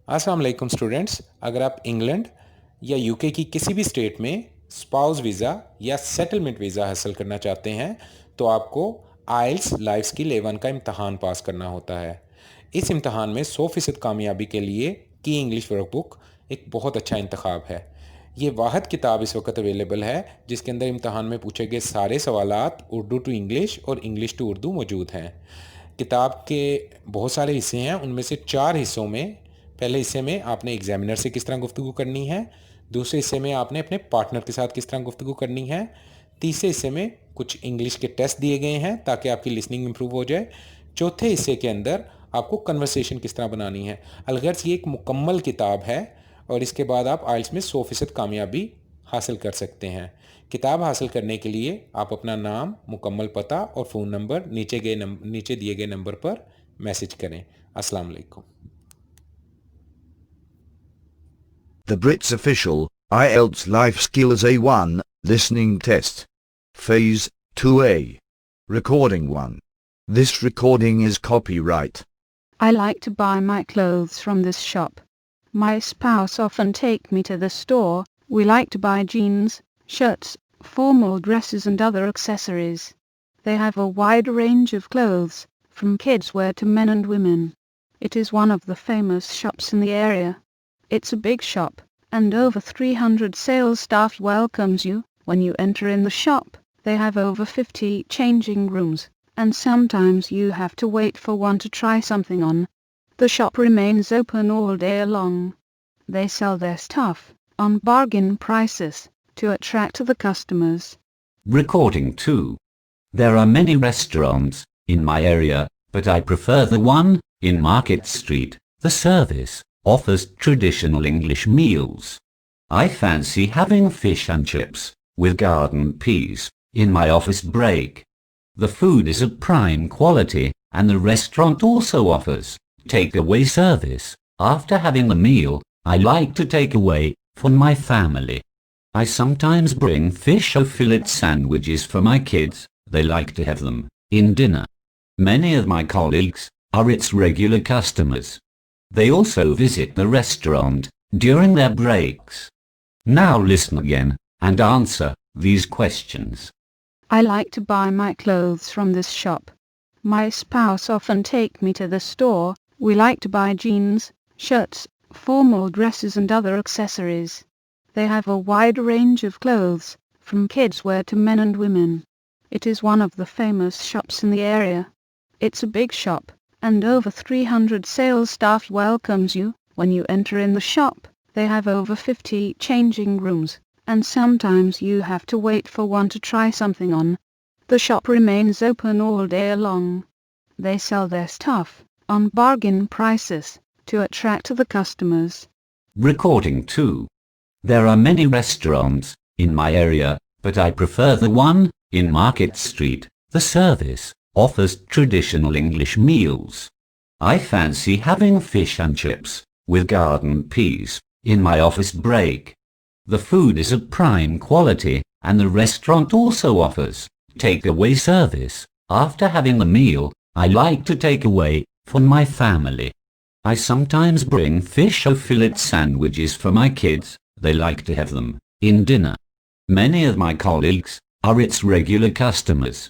अस्सलाम वालेकुम स्टूडेंट्स। अगर आप इंग्लैंड या यूके की किसी भी स्टेट में स्पाउस वीज़ा या सेटलमेंट वीज़ा हासिल करना चाहते हैं तो आपको आइल्स लाइफ स्किल A1 का इम्तहान पास करना होता है। इस इम्तहान में 100% कामयाबी के लिए की इंग्लिश वर्कबुक एक बहुत अच्छा इंतखाब है। ये वाहिद किताब इस वक्त अवेलेबल है जिसके अंदर इम्तहान में पूछे गए सारे सवालात उर्दू टू इंग्लिश और इंग्लिश टू उर्दू मौजूद हैं। किताब के बहुत सारे हिस्से हैं, उनमें से 4 हिस्सों में पहले हिस्से में आपने एग्जामिनर से किस तरह गुफ्तगू करनी है, दूसरे हिस्से में आपने अपने पार्टनर के साथ किस तरह गुफ्तगू करनी है, तीसरे हिस्से में कुछ इंग्लिश के टेस्ट दिए गए हैं ताकि आपकी लिसनिंग इंप्रूव हो जाए, चौथे हिस्से के अंदर आपको कन्वर्सेशन किस तरह बनानी है। अलगर्ज ये एक मुकम्मल किताब है और इसके बाद आप आइल्स में 100% कामयाबी हासिल कर सकते हैं। किताब हासिल करने के लिए आप अपना नाम, मुकम्मल पता और फ़ोन नंबर नीचे दिए गए नंबर पर मैसेज करें। अस्सलाम वालेकुम। The Brits official IELTS Life Skills A1 Listening Test. Phase 2A. Recording 1. This recording is copyright. I like to buy my clothes from this shop. My spouse often take me to the store. We like to buy jeans, shirts, formal dresses and other accessories. They have a wide range of clothes, from kids wear to men and women. It is one of the famous shops in the area. It's a big shop, and over 300 sales staff welcomes you when you enter in the shop. They have over 50 changing rooms, and sometimes you have to wait for one to try something on. The shop remains open all day long. They sell their stuff on bargain prices to attract the customers. Recording 2. There are many restaurants in my area, but I prefer the one in Market Street. The service offers traditional English meals. I fancy having fish and chips with garden peas in my office break. The food is of prime quality and the restaurant also offers takeaway service. After having the meal, I like to take away for my family. I sometimes bring fish or fillet sandwiches for my kids. They like to have them in dinner. Many of my colleagues are its regular customers. They also visit the restaurant during their breaks. Now listen again and answer these questions. I like to buy my clothes from this shop. My spouse often take me to the store. We like to buy jeans, shirts, formal dresses and other accessories. They have a wide range of clothes, from kids wear to men and women. It is one of the famous shops in the area. It's a big shop, and over 300 sales staff welcomes you when you enter in the shop. They have over 50 changing rooms, and sometimes you have to wait for one to try something on. The shop remains open all day long. They sell their stuff on bargain prices to attract the customers. Recording 2. There are many restaurants in my area, but I prefer the one in Market Street. The service offers traditional English meals. I fancy having fish and chips with garden peas in my office break. The food is of prime quality and the restaurant also offers takeaway service. After having the meal, I like to take away for my family. I sometimes bring fish or fillet sandwiches for my kids. They like to have them in dinner. Many of my colleagues are its regular customers.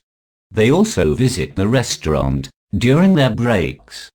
They also visit the restaurant during their breaks.